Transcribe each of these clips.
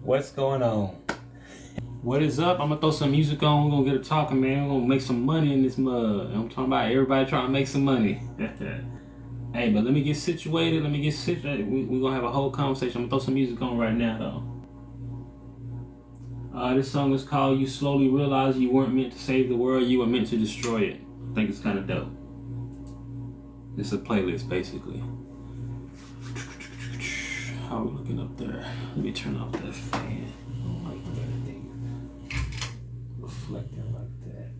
What's going on? What is up? I'm gonna throw some music on. We're gonna get it talking, man. We're gonna make some money in this mud. I'm talking about everybody trying to make some money. Hey, but let me get situated. We're gonna have a whole conversation. I'm gonna throw some music on right now, though. This song is called You Slowly Realize You Weren't Meant to Save the World, You Were Meant to Destroy It. I think it's kind of dope. It's a playlist, basically. How are we looking up there? Let me turn off that fan. I don't like anything reflecting like that.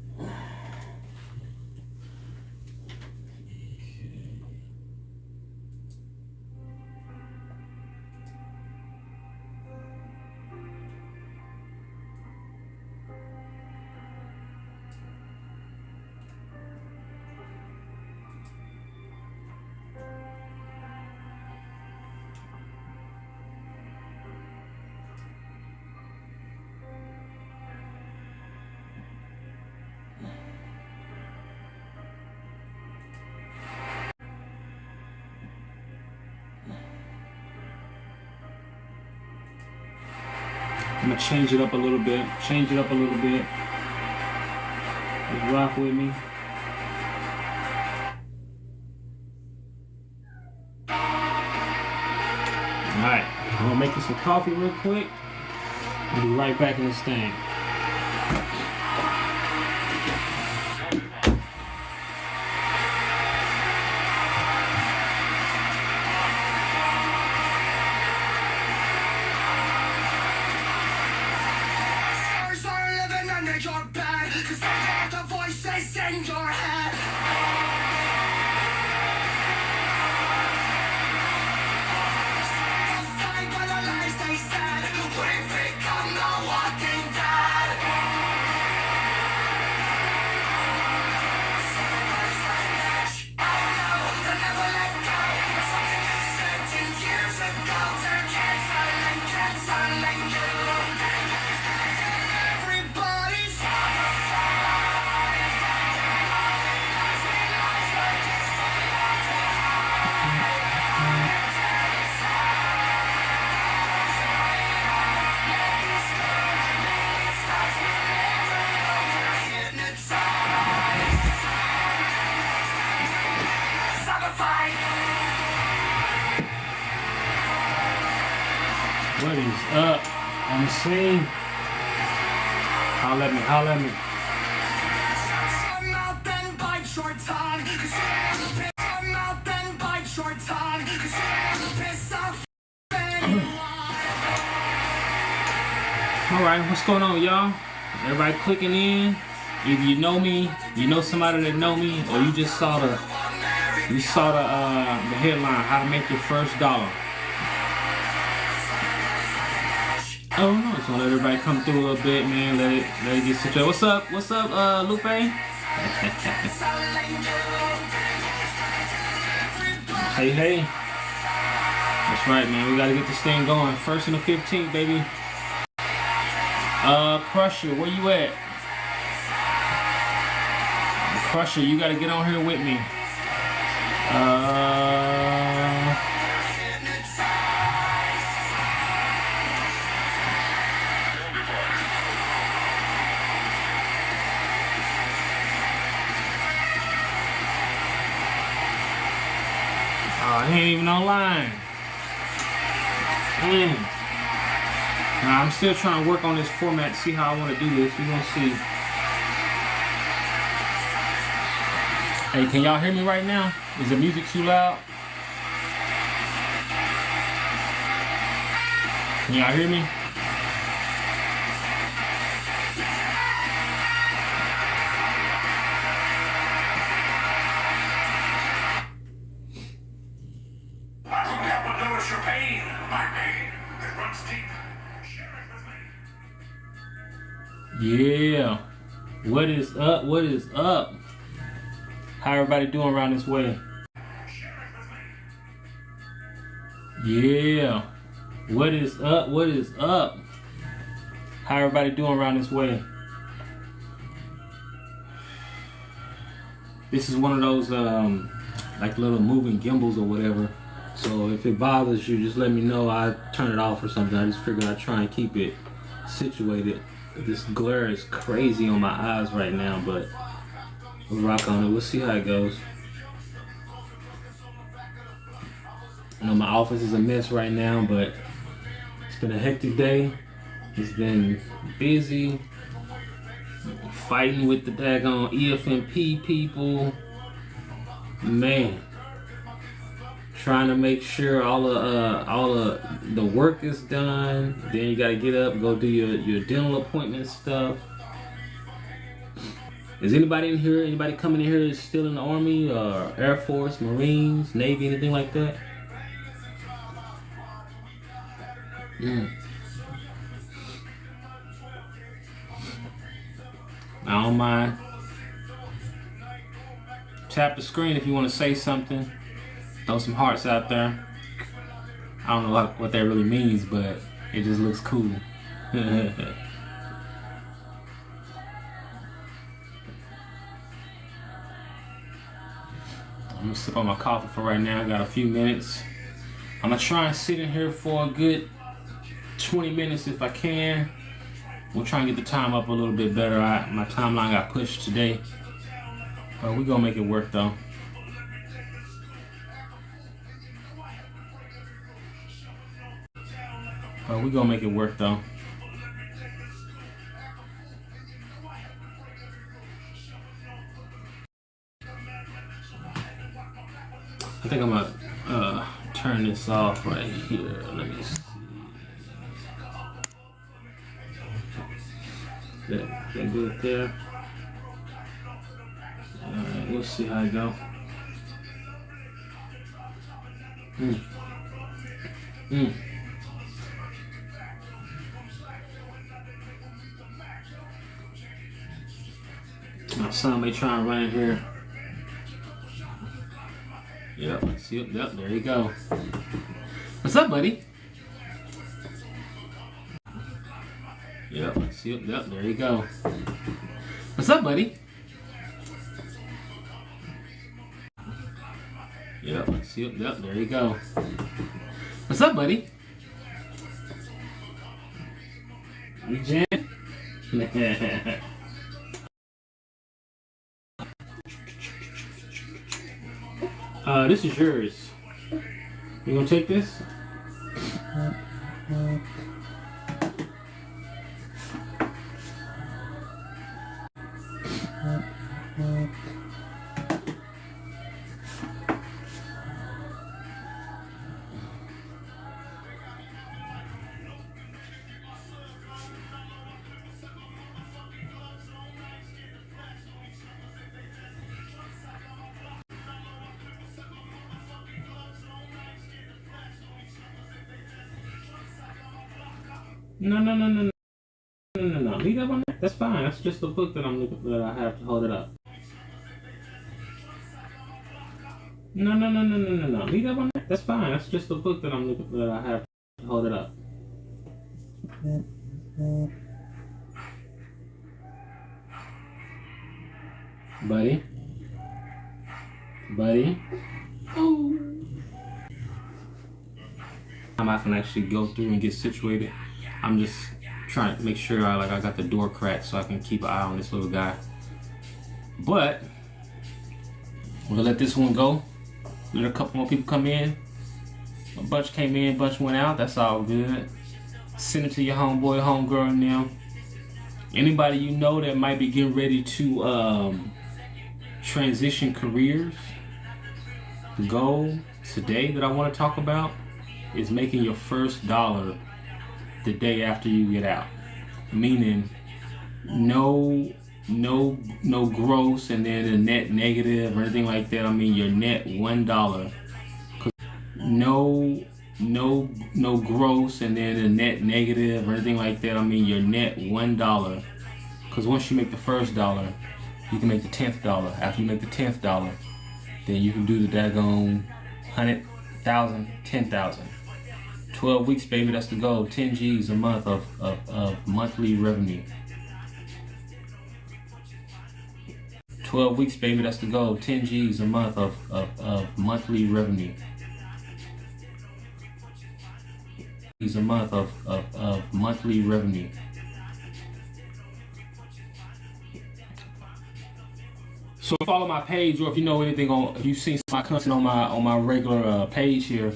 I'm gonna change it up a little bit. Just rock with me. Alright, I'm gonna make you some coffee real quick. I'll be right back in this thing. Your bed, 'cause they got the voices in your head. Defined by the lies they said, we've become the walking dead. Oh no, they'll never let go. Something you said 10 years ago. They're canceling you. What is up on the scene? Holla at me. Alright, what's going on, y'all? Everybody clicking in. Either you know me, you know somebody that know me, or you just saw the headline, how to make your first dollar. Oh no, just gonna let everybody come through a little bit, man. Let it get situated. What's up, Lupe? Hey. That's right, man. We gotta get this thing going. 1st and the 15th, baby. Crusher, where you at? Crusher, you gotta get on here with me. He ain't even online. Man. Now, I'm still trying to work on this format to see how I want to do this. We're gonna see. Hey, can y'all hear me right now? Is the music too loud? Can y'all hear me? Yeah. What is up? How everybody doing around this way? Yeah. What is up? How everybody doing around this way? This is one of those like little moving gimbals or whatever. So if it bothers you, just let me know. I turn it off or something. I just figured I'd try and keep it situated. This glare is crazy on my eyes right now, but we'll rock on it. We'll see how it goes. I know my office is a mess right now, but it's been a hectic day. It's been busy, fighting with the daggone EFMP people. Man, trying to make sure all of the work is done. Then you gotta get up and go do your dental appointment stuff. Is anybody in here? Anybody coming in here is still in the Army or Air Force, Marines, Navy, anything like that? I don't mind. Tap the screen if you want to say something. Throw some hearts out there. I don't know what that really means, but it just looks cool. I'm gonna sip on my coffee for right now. I got a few minutes. I'm gonna try and sit in here for a good 20 minutes if I can. We'll try and get the time up a little bit better. My timeline got pushed today. But we're gonna make it work though. I think I'm gonna turn this off right here. Let me see. That good there. Alright, we'll see how it go. My son may try and run in here. Yep, see it. Yep, there you go. What's up, buddy? Yep, see it. Yep, there you go. What's up, buddy? Yep, see it. Yep, there you go. What's up, buddy? You jam? This is yours. You gonna take this? No. Leave that on there. That's fine. That's just the book that I'm looking for. That I have to hold it up. No. Leave that on there. That's fine. That's just the book that I'm looking for. That I have to hold it up. Buddy. Oh. I can actually go through and get situated. I'm just trying to make sure I got the door cracked so I can keep an eye on this little guy. But we'll let this one go. Let a couple more people come in. A bunch came in, a bunch went out. That's all good. Send it to your homeboy, homegirl, and them. Anybody you know that might be getting ready to transition careers. The goal today that I want to talk about is making your first dollar the day after you get out. Meaning no gross and then a net negative or anything like that. I mean your net $1. No gross and then a net negative or anything like that. I mean your net $1. Because once you make the first dollar, you can make the 10th dollar. After you make the 10th dollar, then you can do the daggone 100,000, 10,000. 12 weeks, baby, that's the goal. 10 G's a month of monthly revenue. 12 weeks, baby, that's the goal. 10 G's a month of monthly revenue. a month of monthly revenue. So follow my page, or if you know anything on, if you've seen my content on my regular page here.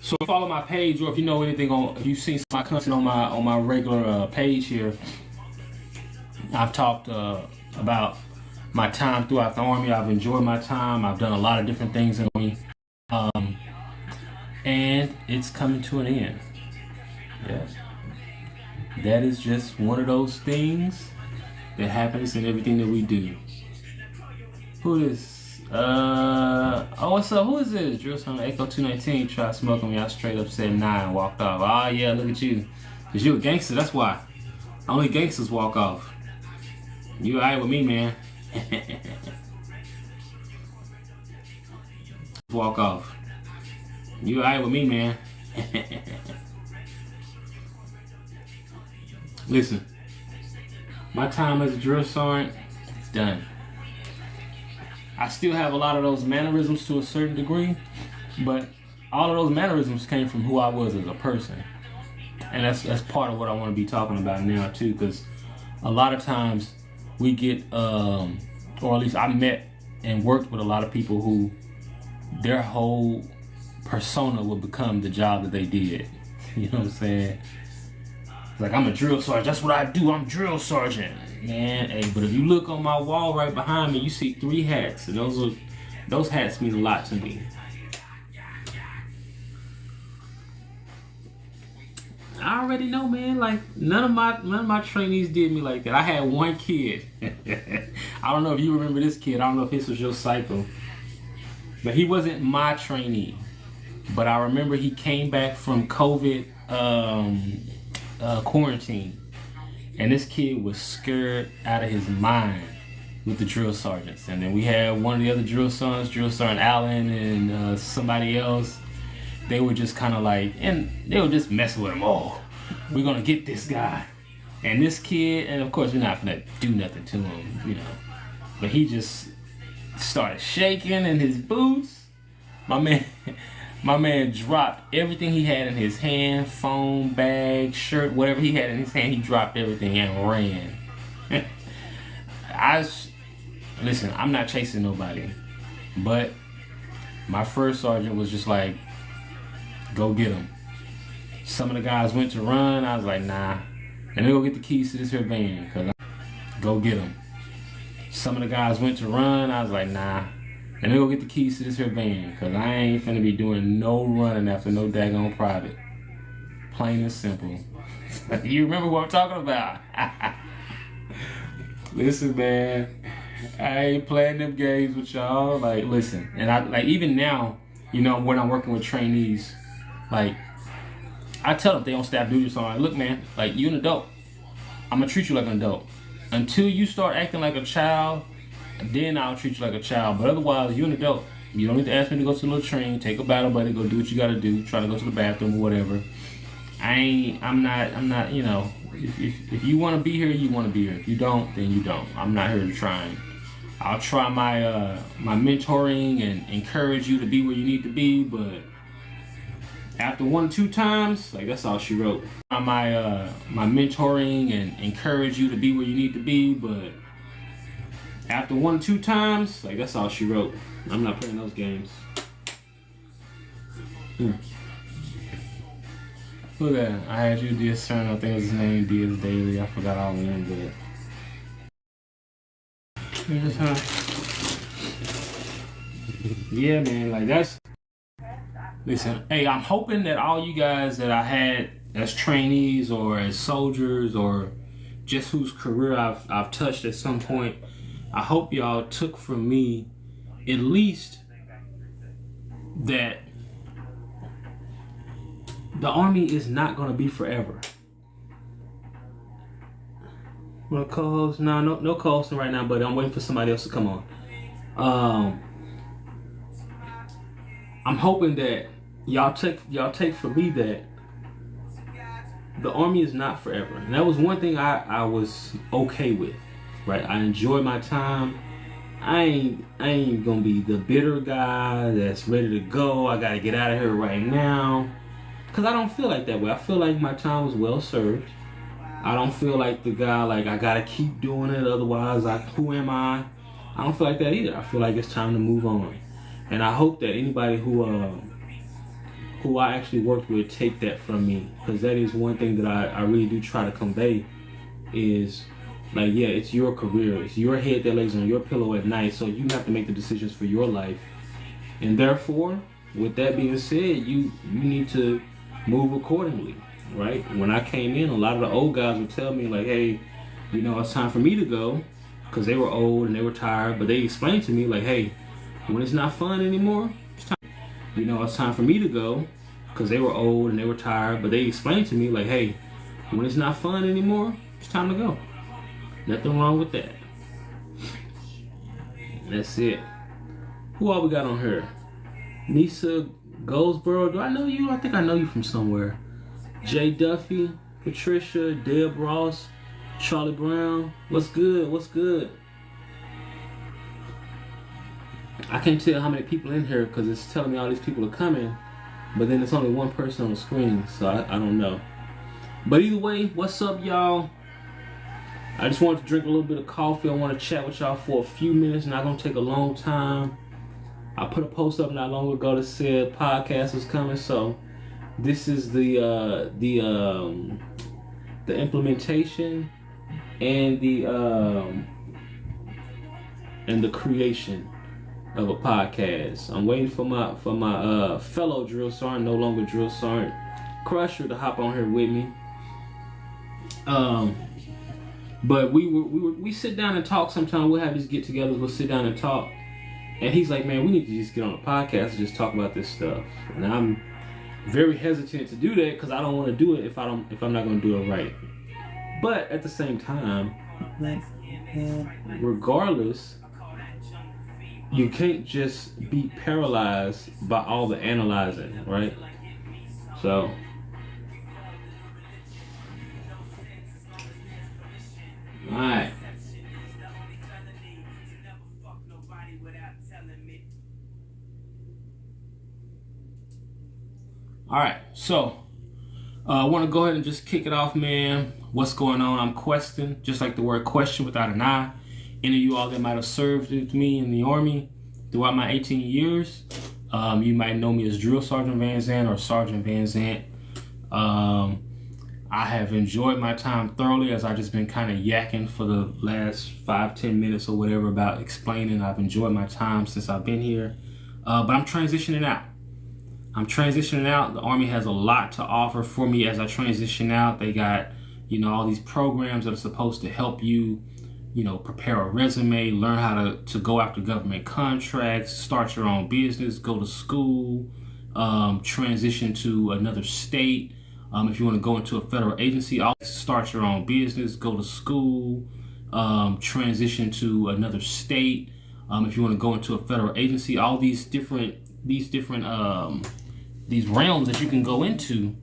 So follow my page, or if you know anything on, if you've seen my content on my regular page here. I've talked about my time throughout the Army. I've enjoyed my time. I've done a lot of different things in the Army, and it's coming to an end. Yes. That is just one of those things that happens in everything that we do. Who is oh, what's up? Who is this? Drill Sergeant Echo 219 tried smoking me. I straight up said nah and walked off. Oh yeah, look at you. Cause you a gangster, that's why. Only gangsters walk off. You alright with me, man. Walk off. You alright with me, man. Listen, my time as a drill sergeant is done. I still have a lot of those mannerisms to a certain degree, but all of those mannerisms came from who I was as a person. And that's part of what I want to be talking about now too, because a lot of times we get, or at least I met and worked with a lot of people who their whole persona would become the job that they did. You know what I'm saying? Like, I'm a drill sergeant. That's what I do. I'm drill sergeant. Man, hey, but if you look on my wall right behind me, you see 3 hats. And those hats mean a lot to me. I already know, man. Like, none of my trainees did me like that. I had one kid. I don't know if you remember this kid. I don't know if this was your cycle. But he wasn't my trainee. But I remember he came back from COVID quarantine, and this kid was scared out of his mind with the drill sergeants. And then we had one of the other drill sergeants, Drill Sergeant Allen, and somebody else. They were just kind of like, and they were just messing with him. Oh, we're gonna get this guy. And this kid, and of course we're not gonna do nothing to him, you know, but he just started shaking in his boots. My man dropped everything he had in his hand, phone, bag, shirt, whatever he had in his hand, he dropped everything and ran. Listen, I'm not chasing nobody, but my first sergeant was just like, go get him. Some of the guys went to run. I was like, nah, let me go get the keys to this here van, cause go get him. Some of the guys went to run. I was like, nah, let me go get the keys to this here van, cause I ain't finna be doing no running after no daggone private. Plain and simple. You remember what I'm talking about? Listen, man, I ain't playing them games with y'all. Like, listen, and I like even now, you know, when I'm working with trainees, like I tell them if they on staff duty or something, like, look, man, like you an adult, I'm gonna treat you like an adult. Until you start acting like a child, then I'll treat you like a child. But otherwise, you're an adult. You don't need to ask me to go to a little train, take a battle buddy, go do what you gotta do, try to go to the bathroom or whatever. I'm not, you know, if you wanna be here, you wanna be here. If you don't, then you don't. I'm not here to try. I'll try my my mentoring and encourage you to be where you need to be, but after 1 or 2 times, like that's all she wrote. My mentoring and encourage you to be where you need to be, but after 1 or 2 times, like that's all she wrote. I'm not playing those games. Look at that. I had you Diaz Turner. I think it was his name, Diaz Daily. I forgot all of them, but yeah, man. Like that's. Listen, hey, I'm hoping that all you guys that I had as trainees or as soldiers or just whose career I've touched at some point, I hope y'all took from me at least that the Army is not going to be forever. Want to co-host? No co-hosting right now, but I'm waiting for somebody else to come on. I'm hoping that y'all take from me that the Army is not forever. And that was one thing I was okay with, right? I enjoyed my time. I ain't gonna be the bitter guy that's ready to go. I gotta get out of here right now. Cause I don't feel like that way. I feel like my time was well served. I don't feel like the guy like I gotta keep doing it, otherwise who am I? I don't feel like that either. I feel like it's time to move on. And I hope that anybody who I actually worked with take that from me, because that is one thing that I really do try to convey is like, yeah, it's your career, it's your head that lays on your pillow at night, so you have to make the decisions for your life. And therefore, with that being said, you need to move accordingly, right? When I came in, a lot of the old guys would tell me like, hey, it's time for me to go, because they were old and they were tired, but they explained to me like, hey, when it's not fun anymore, it's time for me to go, because they were old and they were tired, but they explained to me like, hey, when it's not fun anymore, it's time to go. Nothing wrong with that. That's it. Who all we got on here? Nisa Goldsboro. Do I know you? I think I know you from somewhere. Jay Duffy, Patricia, Deb Ross, Charlie Brown. What's good? What's good? I can't tell how many people in here because it's telling me all these people are coming, but then it's only one person on the screen, so I don't know. But either way, what's up, y'all? I just wanted to drink a little bit of coffee. I want to chat with y'all for a few minutes. Not gonna take a long time. I put a post up not long ago that said podcast was coming, so this is the implementation and the creation of a podcast. I'm waiting for my fellow drill sergeant, no longer drill sergeant, Crusher, to hop on here with me. But we sit down and talk sometime. We'll have these get-togethers. We'll sit down and talk. And he's like, man, we need to just get on the podcast and just talk about this stuff. And I'm very hesitant to do that because I don't want to do it if I'm not going to do it right. But at the same time, regardless, you can't just be paralyzed by all the analyzing, right? So alright. Alright, so I want to go ahead and just kick it off, man. What's going on? I'm Questin, just like the word question without an I. Any of you all that might have served with me in the Army throughout my 18 years, you might know me as Drill Sergeant Van Zant or Sergeant Van Zant. I have enjoyed my time thoroughly, as I've just been kind of yakking for the last 5-10 minutes or whatever about explaining. I've enjoyed my time since I've been here, but I'm transitioning out. The Army has a lot to offer for me as I transition out. They got, all these programs that are supposed to help you, prepare a resume, learn how to go after government contracts, start your own business, go to school, transition to another state. If you want to go into a federal agency, start your own business, go to school, transition to another state. If you want to go into a federal agency, all these different these realms that you can go into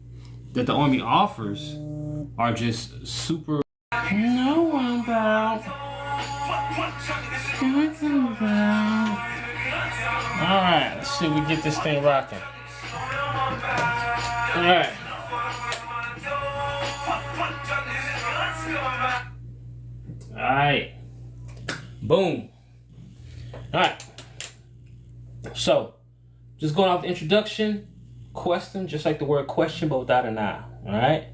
that the Army offers are just super. No one about. All right, let's see if we get this thing rocking. All right. Alright. Boom. Alright. So, just going off the introduction, Questin, just like the word question, but without an I. Alright?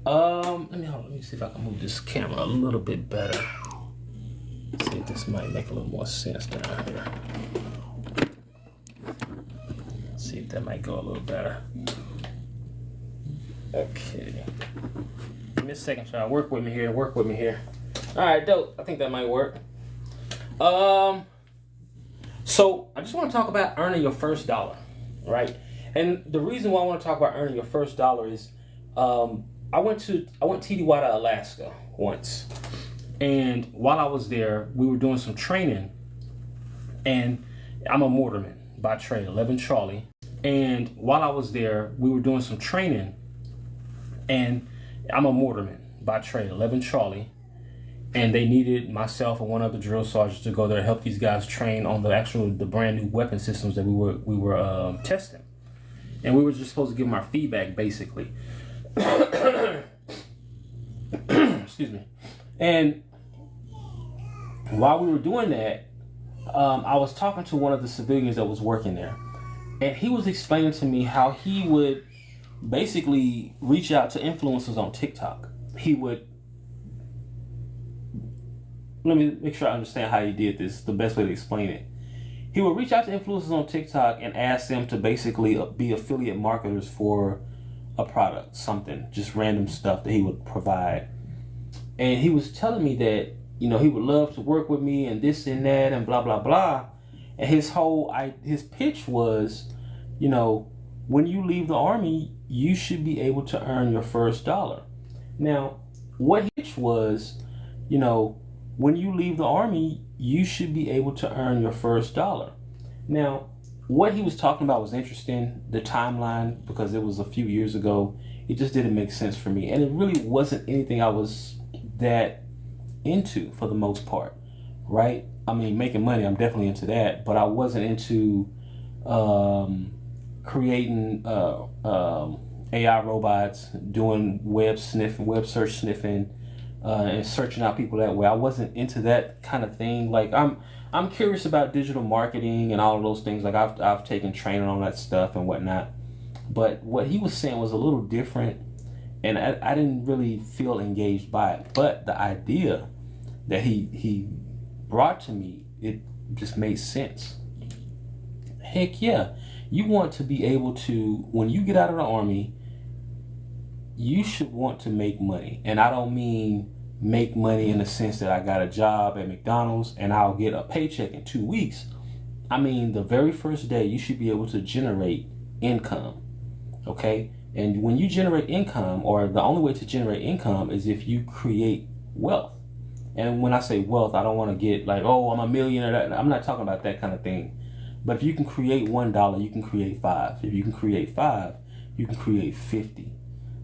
Let me see if I can move this camera a little bit better. See if this might make a little more sense down here. See if that might go a little better. Okay. Give me a second, y'all. Work with me here. Alright, dope. I think that might work. So I just want to talk about earning your first dollar, right? And the reason why I want to talk about earning your first dollar is I went TDY to Alaska once. And while I was there, we were doing some training. And I'm a mortarman by trade, 11 Charlie. And while I was there, we were doing some training. And I'm a mortarman by trade, 11 Charlie. and they needed myself and one other drill sergeant to go there and help these guys train on the brand new weapon systems that we were testing, and we were just supposed to give them our feedback basically. Excuse me. And while we were doing that, I was talking to one of the civilians that was working there, and he was explaining to me how he would basically reach out to influencers on TikTok. He would, let me make sure I understand how he did this, the best way to explain it. He would reach out to influencers on TikTok and ask them to basically be affiliate marketers for a product, something, just random stuff that he would provide. And he was telling me that, you know, he would love to work with me and this and that and blah, blah, blah. And his pitch was, you know, when you leave the Army, you should be able to earn your first dollar. Now, what his pitch was, you know, when you leave the Army, you should be able to earn your first dollar. Now, what he was talking about was interesting, the timeline, because it was a few years ago. It just didn't make sense for me. And it really wasn't anything I was that into for the most part, right? I mean, making money, I'm definitely into that, but I wasn't into creating AI robots, doing web search sniffing, and searching out people that way. I wasn't into that kind of thing. Like I'm curious about digital marketing and all of those things. Like I've taken training on that stuff and whatnot. But what he was saying was a little different, and I didn't really feel engaged by it. But the idea that he brought to me, it just made sense. Heck yeah. You want to be able to, when you get out of the Army, you should want to make money. And I don't mean make money in the sense that I got a job at McDonald's and I'll get a paycheck in 2 weeks. I mean, the very first day you should be able to generate income. Okay? And when you generate income, or the only way to generate income is if you create wealth. And when I say wealth, I don't want to get like, oh, I'm a millionaire. I'm not talking about that kind of thing. But if you can create $1, you can create 5. If you can create 5, you can create 50.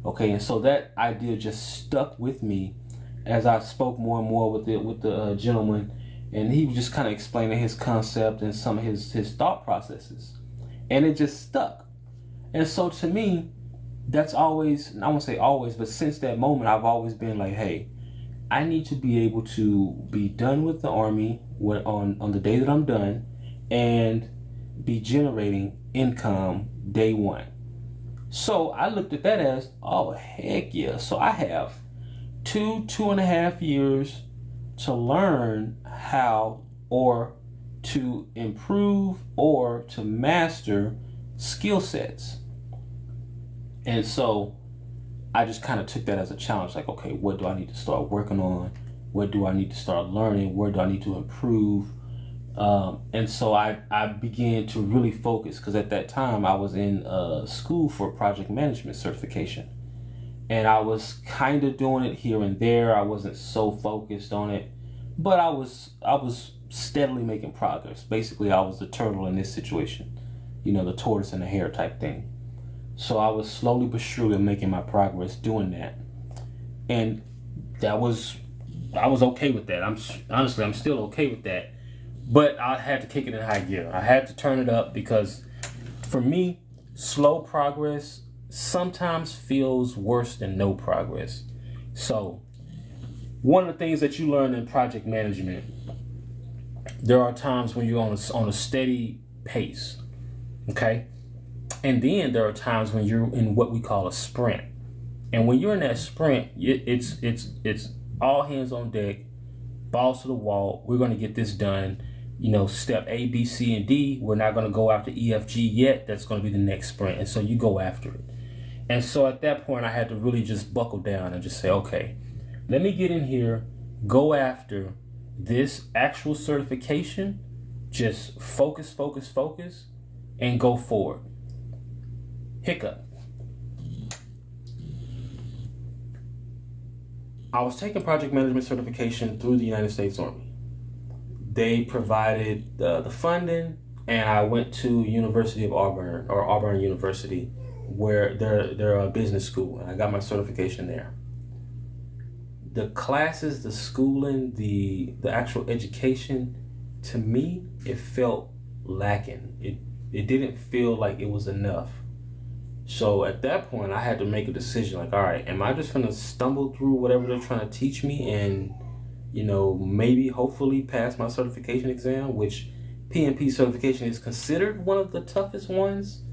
Okay, and so that idea just stuck with me as I spoke more and more with the gentleman, and he was just kind of explaining his concept and some of his thought processes, and it just stuck. And so to me, that's always, I won't say always, but since that moment, I've always been like, hey, I need to be able to be done with the Army on the day that I'm done, and be generating income day one. So I looked at that as, oh, heck yeah. So I have 2.5 years to learn how, or to improve, or to master skill sets. And so I just kind of took that as a challenge. Like, okay, what do I need to start working on? What do I need to start learning? Where do I need to improve? And so I began to really focus, because at that time I was in school for project management certification, and I was kind of doing it here and there. I wasn't so focused on it, but I was steadily making progress. Basically, I was the turtle in this situation, you know, the tortoise and the hare type thing. So I was slowly but surely making my progress doing that, and I was okay with that. I'm still okay with that. But I had to kick it in high gear. I had to turn it up, because for me, slow progress sometimes feels worse than no progress. So one of the things that you learn in project management, there are times when you're on a steady pace, okay? And then there are times when you're in what we call a sprint. And when you're in that sprint, it's all hands on deck, balls to the wall. We're going to get this done. You know, step A, B, C, and D. We're not going to go after E, F, G yet. That's going to be the next sprint. And so you go after it. And so at that point, I had to really just buckle down and just say, okay, let me get in here, go after this actual certification, just focus, and go forward. Hiccup. I was taking project management certification through the United States Army. They provided the funding, and I went to University of Auburn, or Auburn University, where they're a business school, and I got my certification there. the classes, the schooling, the actual education, to me, it felt lacking. It didn't feel like it was enough. So at that point, I had to make a decision. Like, all right, am I just gonna stumble through whatever they're trying to teach me, and maybe hopefully pass my certification exam, which PMP certification is considered one of the toughest ones.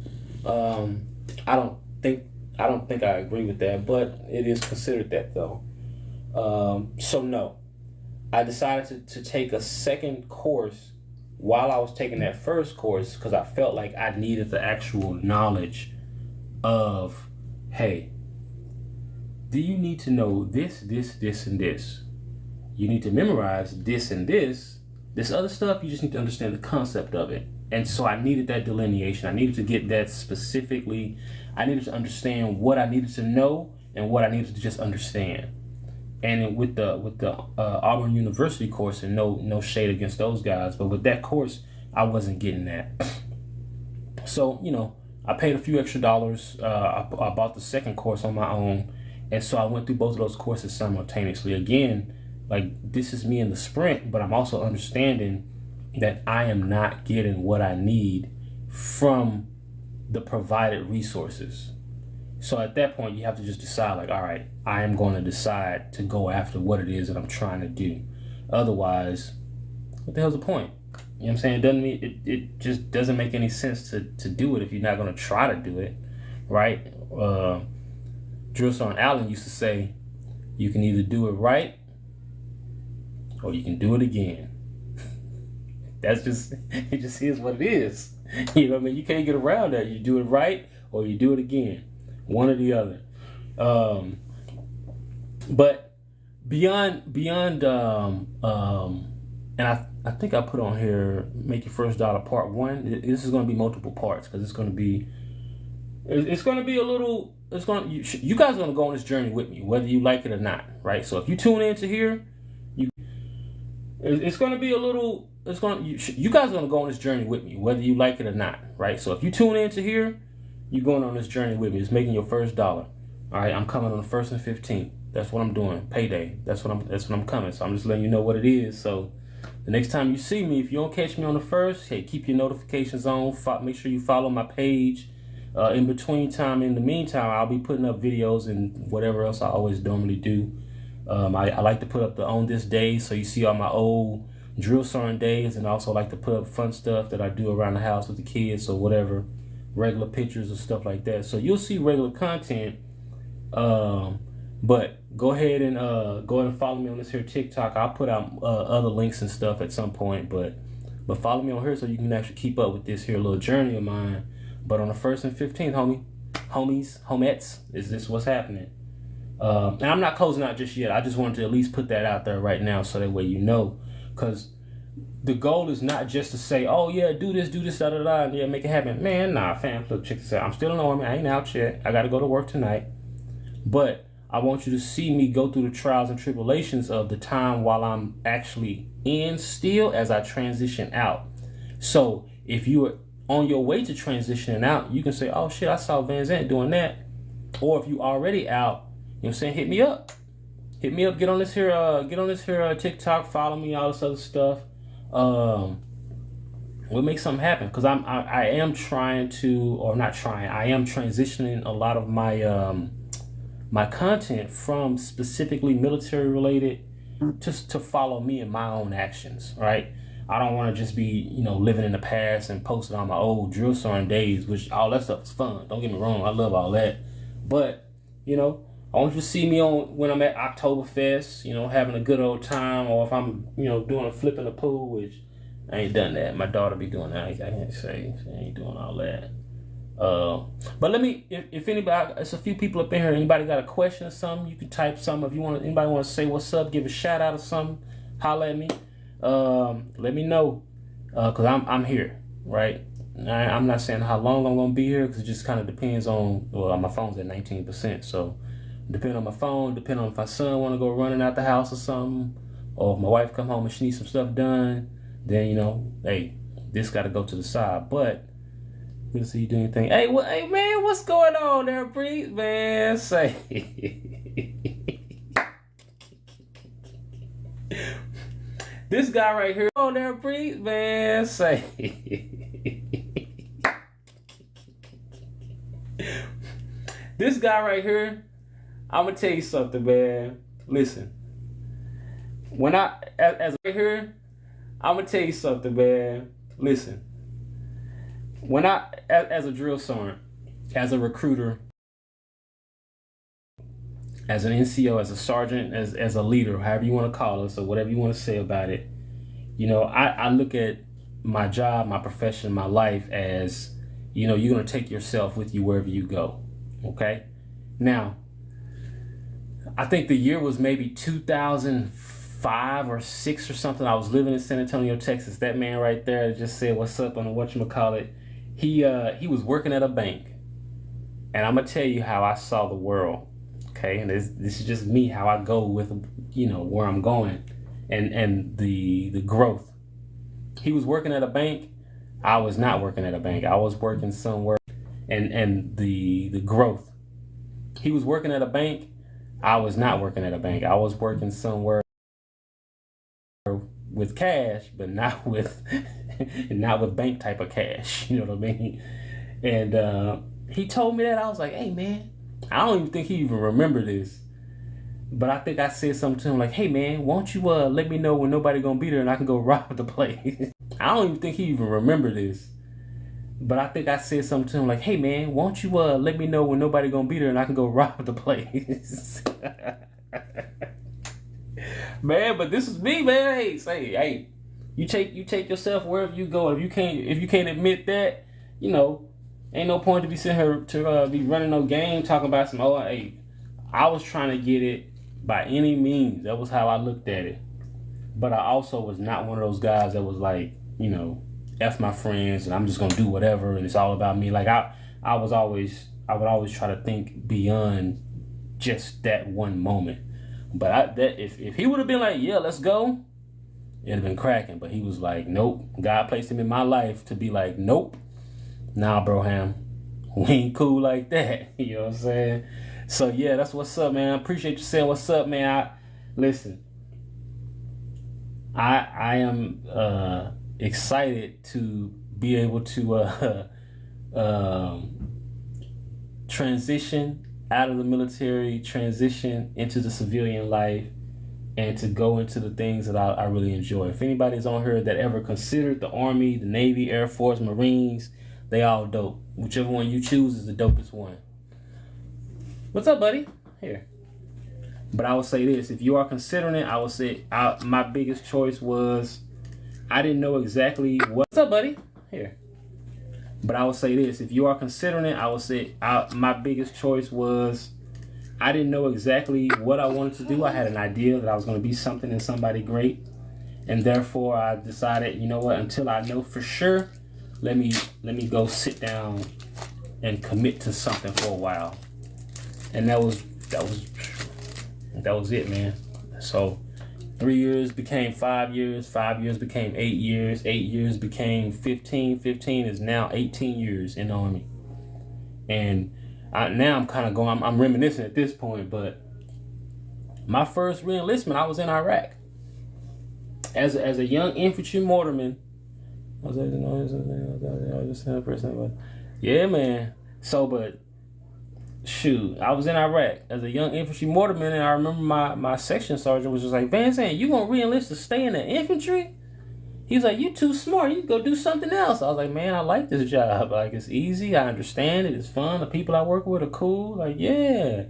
I don't think I agree with that, but it is considered that though. So no, I decided to take a second course while I was taking that first course because I felt like I needed the actual knowledge of, hey, do you need to know this, and this? You need to memorize this and this. This other stuff, you just need to understand the concept of it. And so I needed that delineation. I needed to get that specifically. I needed to understand what I needed to know and what I needed to just understand. And with the Auburn University course, and no shade against those guys, but with that course, I wasn't getting that. So, I paid a few extra dollars. I bought the second course on my own. And so I went through both of those courses simultaneously. Again, like, this is me in the sprint, but I'm also understanding that I am not getting what I need from the provided resources. So at that point, you have to just decide, like, all right, I am going to decide to go after what it is that I'm trying to do. Otherwise, what the hell's the point? You know what I'm saying? It doesn't mean it just doesn't make any sense to do it if you're not going to try to do it, right? Drill Sergeant Allen used to say, you can either do it right or you can do it again. It just is what it is. You know what I mean? You can't get around that. You do it right or you do it again. One or the other. But beyond and I think I put on here, Make Your First Dollar Part 1. This is going to be multiple parts because it's going to be a little, you guys are going to go on this journey with me, whether you like it or not, right? So if you tune in to here, you guys are going to go on this journey with me, whether you like it or not, right? So if you tune in to here, you're going on this journey with me. It's making your first dollar. All right, I'm coming on the 1st and 15th. That's what I'm doing. Payday. That's when I'm coming. So I'm just letting you know what it is. So the next time you see me, if you don't catch me on the 1st, hey, keep your notifications on. Make sure you follow my page. In the meantime, I'll be putting up videos and whatever else I always normally do. I like to put up the On This Day, so you see all my old drill sergeant days, and I also like to put up fun stuff that I do around the house with the kids or whatever, regular pictures and stuff like that. So you'll see regular content. But go ahead and follow me on this here TikTok. I'll put out other links and stuff at some point, but follow me on here so you can actually keep up with this here little journey of mine. But on the 1st and 15th, homettes, is this what's happening? And I'm not closing out just yet. I just wanted to at least put that out there right now so that way you know. Because the goal is not just to say, oh, yeah, do this, da-da-da, and yeah, make it happen. Man, nah, fam, look, check this out. I'm still in the Army. I ain't out yet. I got to go to work tonight. But I want you to see me go through the trials and tribulations of the time while I'm actually in still as I transition out. So if you are on your way to transitioning out, you can say, oh, shit, I saw Van Zant doing that. Or if you already out, you know what I'm saying, hit me up. Get on this here TikTok, follow me, all this other stuff. We'll make something happen because I am transitioning a lot of my my content from specifically military related just to follow me in my own actions, right? I don't want to just be, living in the past and posting on my old drill sergeant days, which all that stuff is fun. Don't get me wrong, I love all that. But, I want you to see me when I'm at Oktoberfest, having a good old time, or if I'm, doing a flip in the pool, which I ain't done that. My daughter be doing that. I can't say she ain't doing all that. But let me, if anybody, it's a few people up in here. Anybody got a question or something? You can type something. If anybody want to say what's up, give a shout out or something, holla at me. Let me know, cause I'm here, right? I'm not saying how long I'm gonna be here, cause it just kind of depends on. Well, my phone's at 19%, so depending on my phone, depending on if my son want to go running out the house or something, or if my wife come home and she needs some stuff done, then hey, this got to go to the side. But good to see you doing anything. Hey, man, what's going on there, Bree? Man, say. This guy right here on there, breathe, man. Say, this guy right here. I'm gonna tell you something, man. Listen, when as right here, I'm gonna tell you something, man. Listen, when as a drill sergeant, as a recruiter, as an NCO, as a sergeant, as a leader, however you want to call us, or whatever you want to say about it, you know, I look at my job, my profession, my life as, you know, you're gonna take yourself with you wherever you go. Okay, now. I think the year was maybe 2005 or 6 or something. I was living in San Antonio, Texas. That man right there just said, "What's up?" on the whatchamacallit. He was working at a bank, and I'm gonna tell you how I saw the world. Okay, and this is just me, how I go with, you know, where I'm going, and the growth. He was working at a bank. I was not working at a bank. I was working somewhere, and the growth. He was working at a bank. I was not working at a bank. I was working somewhere with cash, but not with not with bank type of cash. You know what I mean? And he told me that. I was like, "Hey, man, I don't even think he even remembered this." But I think I said something to him like, "Hey, man, won't you let me know when nobody gonna be there and I can go rob the place?" I don't even think he even remembered this. But I think I said something to him like, "Hey, man, won't you let me know when nobody gonna be there and I can go rob the place?" Man, but this is me, man. Hey, you take yourself wherever you go. If you can't admit that, you know, ain't no point to be sitting here to be running no game talking about some. Oh, hey, I was trying to get it by any means. That was how I looked at it. But I also was not one of those guys that was like, you know, F my friends and I'm just gonna do whatever and it's all about me. Like I would always try to think beyond just that one moment. But if he would have been like, "Yeah, let's go," it'd have been cracking. But he was like, "Nope." God placed him in my life to be like, "Nope, nah, Broham, we ain't cool like that." You know what I'm saying? So yeah, that's what's up, man. I appreciate you saying what's up, man. Listen, I am excited to be able to transition out of the military, transition into the civilian life, and to go into the things that I really enjoy. If anybody's on here that ever considered the Army, the Navy, Air Force, Marines, they all dope. Whichever one you choose is the dopest one. What's up, buddy? Here. But I would say this, if you are considering it, I would say my biggest choice was, I didn't know exactly what's up, buddy? Here. But I would say this, if you are considering it, I would say my biggest choice was, I didn't know exactly what I wanted to do. I had an idea that I was going to be something and somebody great. And therefore I decided, you know what, until I know for sure, let me go sit down and commit to something for a while. And that was it, man. So 3 years became 5 years, 5 years became 8 years, 8 years became 15, 15 is now 18 years in the Army. And now I'm kind of going, I'm reminiscing at this point, but my first re-enlistment, I was in Iraq. As a young infantry mortarman, yeah, man. So, but shoot, I was in Iraq as a young infantry mortarman, and I remember my section sergeant was just like, "Van Zandt, you gonna re-enlist to stay in the infantry?" He was like, "You too smart. You go do something else." I was like, "Man, I like this job. Like, it's easy. I understand it. It's fun. The people I work with are cool. Like, yeah."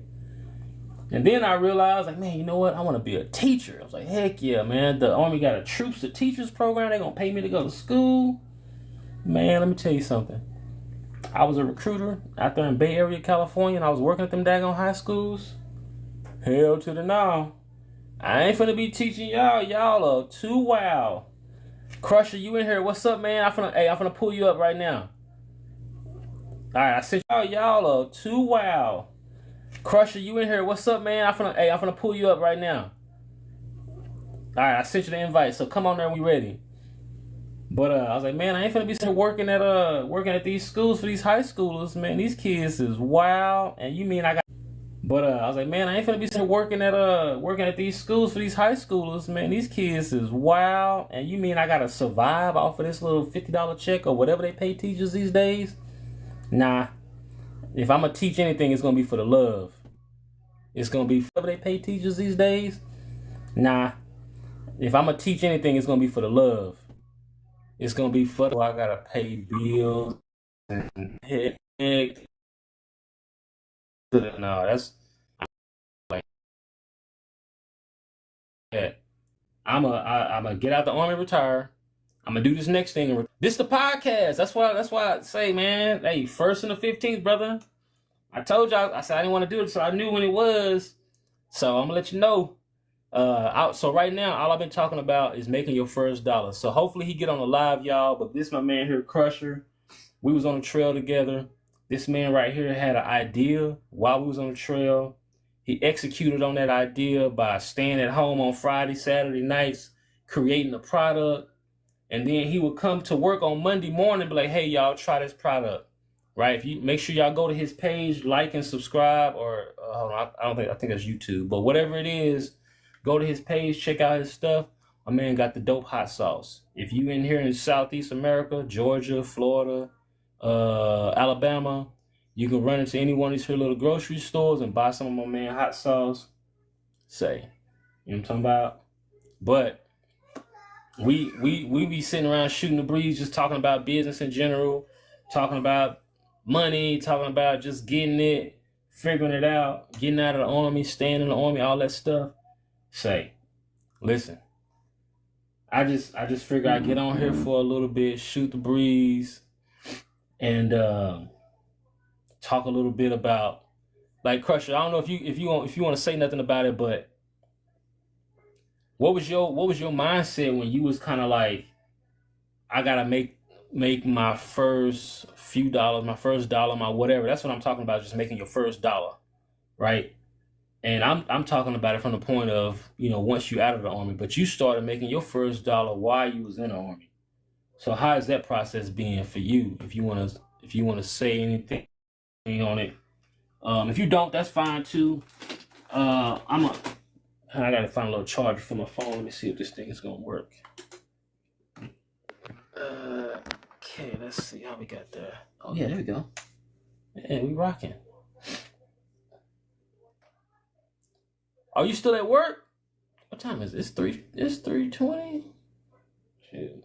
And then I realized, like, man, you know what? I want to be a teacher. I was like, heck yeah, man. The Army got a troops to teachers program. They're going to pay me to go to school. Man, let me tell you something. I was a recruiter out there in Bay Area, California, and I was working at them daggone high schools. Hell to the no. I ain't finna be teaching y'all. Y'all are too wild. Crusher, you in here? What's up, man? I'm finna pull you up right now. All right, I said y'all are too wild. Crusher, you in here? What's up, man? I'm finna pull you up right now. All right, I sent you the invite, so come on there when you ready. But I was like, man, I ain't finna be sitting working at these schools for these high schoolers, man. These kids is wild, and you mean I got? But I was like, man, I ain't finna be sitting here working at these schools for these high schoolers, man. These kids is wild, and you mean I gotta survive off of this little $50 check or whatever they pay teachers these days? Nah. If I'm gonna teach anything, it's gonna be for the love. It's gonna be whatever they pay teachers these days. Nah. If I'm gonna teach anything, it's gonna be for the love. It's gonna be for I gotta pay bills and heck. No, that's like that. I'm gonna get out the army, retire. I'm gonna do this next thing. This the podcast. That's why I say, man, hey, first and the 15th, brother. I told y'all. I said I didn't want to do it, so I knew when it was. So I'm gonna let you know. So right now, all I've been talking about is making your first dollar. So hopefully he get on the live, y'all. But this my man here, Crusher. We was on the trail together. This man right here had an idea while we was on the trail. He executed on that idea by staying at home on Friday, Saturday nights, creating a product. And then he would come to work on Monday morning and be like, hey, y'all, try this product. Right? If you make sure y'all go to his page, like and subscribe, or hold on, I think that's YouTube, but whatever it is, go to his page, check out his stuff. My man got the dope hot sauce. If you in here in Southeast America, Georgia, Florida, Alabama, you can run into any one of these here little grocery stores and buy some of my man hot sauce. Say, you know what I'm talking about? But we be sitting around shooting the breeze, just talking about business in general, talking about money, talking about just getting it, figuring it out, getting out of the army, staying in the army, all that stuff. Say, listen, I just figure I get on here for a little bit, shoot the breeze, and talk a little bit about, like, Crusher. I don't know if you want to say nothing about it, but what was your mindset when you was kind of like, I gotta make my first few dollars, my first dollar, my whatever. That's what I'm talking about, just making your first dollar, right? And I'm talking about it from the point of, once you out of the army, but you started making your first dollar while you was in the army. So how is that process being for you? If you wanna say anything on it, if you don't, that's fine too. I gotta find a little charger for my phone. Let me see if this thing is gonna work. Okay, let's see how we got there. Oh yeah, there we go. Yeah, we rocking. Are you still at work? What time is it? It's 3:20. Shoot.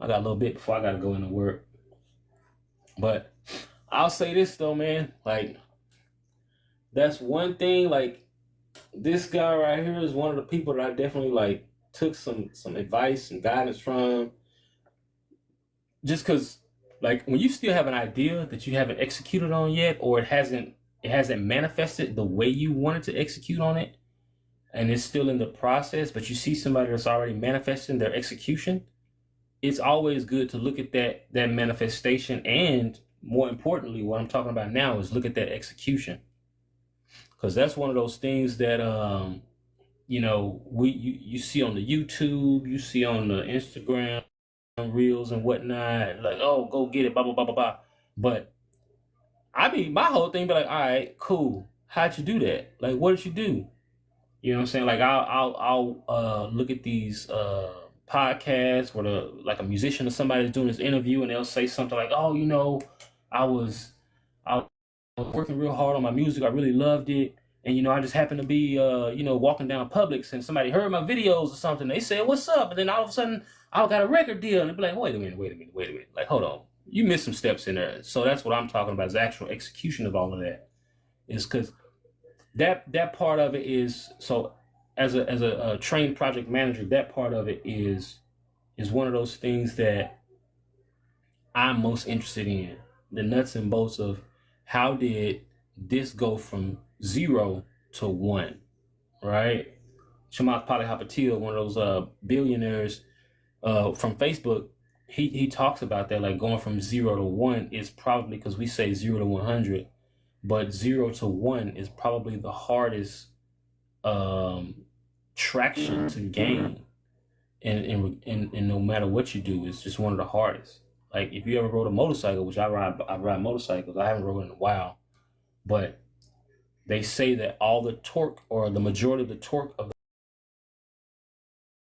I got a little bit before I gotta go into work. But I'll say this though, man. Like, that's one thing, like, this guy right here is one of the people that I definitely like took some advice and guidance from. Just because, like, when you still have an idea that you haven't executed on yet, or it hasn't manifested the way you wanted to execute on it, and it's still in the process, but you see somebody that's already manifesting their execution, it's always good to look at that manifestation, and more importantly, what I'm talking about now is look at that execution, because that's one of those things that you see on the YouTube, you see on the Instagram reels and whatnot, like, oh, go get it, blah blah blah blah blah. But my whole thing be like, all right, cool. How'd you do that? Like, what did you do? You know what I'm saying? Like, I'll look at these podcasts where like a musician or somebody is doing this interview, and they'll say something like, oh, I was working real hard on my music. I really loved it. And, I just happened to be, walking down Publix, and somebody heard my videos or something. They said, what's up? And then all of a sudden, I got a record deal. And they'd be like, wait a minute. Like, hold on. You missed some steps in there. So that's what I'm talking about, is the actual execution of all of that. Is because that part of it is, so as a trained project manager, that part of it is one of those things that I'm most interested in. The nuts and bolts of how did this go from 0 to 1, right? Chamath Palihapitiya, one of those billionaires from Facebook, he talks about that, like, going from 0 to 1 is probably, because we say 0 to 100, but 0 to 1 is probably the hardest traction to gain, and no matter what you do, it's just one of the hardest. Like, if you ever rode a motorcycle, which I ride motorcycles, I haven't rode in a while, but they say that all the torque or the majority of the torque of